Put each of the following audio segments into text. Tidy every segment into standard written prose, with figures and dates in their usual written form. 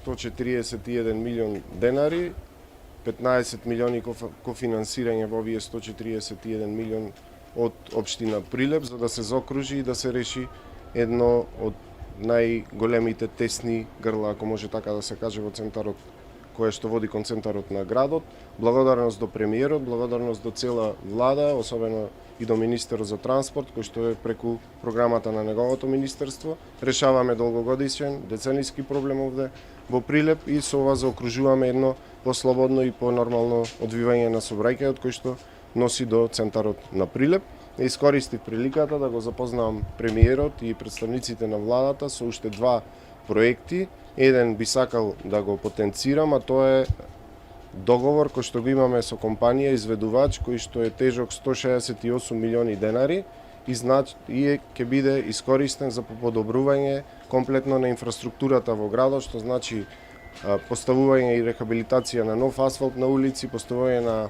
141 милион денари, 15 милиони кофинансирање во овие 141 милион од општина Прилеп, за да се заокружи и да се реши едно од најголемите тесни грла, ако може така да се каже, во центарот, кое што води кон центарот на градот. Благодарност до премиерот, благодарност до цела влада, особено и до министерот за транспорт, кој што е преку програмата на неговото министерство. Решаваме долгогодишен, децениски проблем овде во Прилеп и со ова заокружуваме едно послободно и понормално одвивање на сообраќајот кој што носи до центарот на Прилеп. Искористив приликата да го запознавам премиерот и представниците на владата со уште два проекти. Еден би сакал да го потенцирам, а тоа е договор кој што го имаме со компанија изведувач кој што е тежок 168 милиони денари и ќе биде искористен за подобрување комплетно на инфраструктурата во градот, што значи поставување и рехабилитација на нов асфалт на улици, поставување на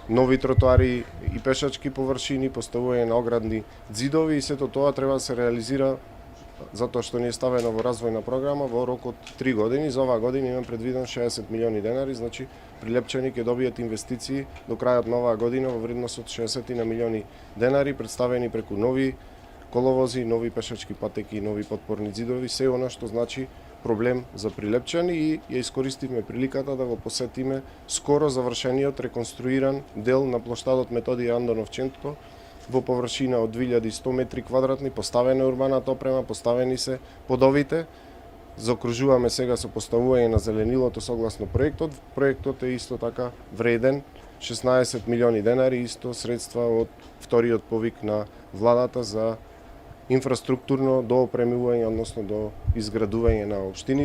нови тротоари и пешачки површини, поставување на оградни ѕидови и сето тоа треба да се реализира затоа што ни е ставено во развојна програма во рок од 3 години. За оваа година имам предвиден 60 милиони денари, значи прилепчани ќе добијат инвестиции до крајот на оваа година во вредност од 60 милиони денари, представени преку нови коловози, нови пешачки патеки и нови подпорни ѕидови, се она што значи проблем за прилепчани и ја искористивме приликата да го посетиме скоро завршениот реконструиран дел на плоштадот Методија Андоновченко во површина од 2100 метри квадратни, поставена е урбаната опрема, поставени се подовите. Заокружуваме сега со поставување на зеленилото согласно проектот. Проектот е исто така вреден 16 милиони денари, исто средства од вториот повик на владата за инфраструктурно доопремување, односно до изградување на општините.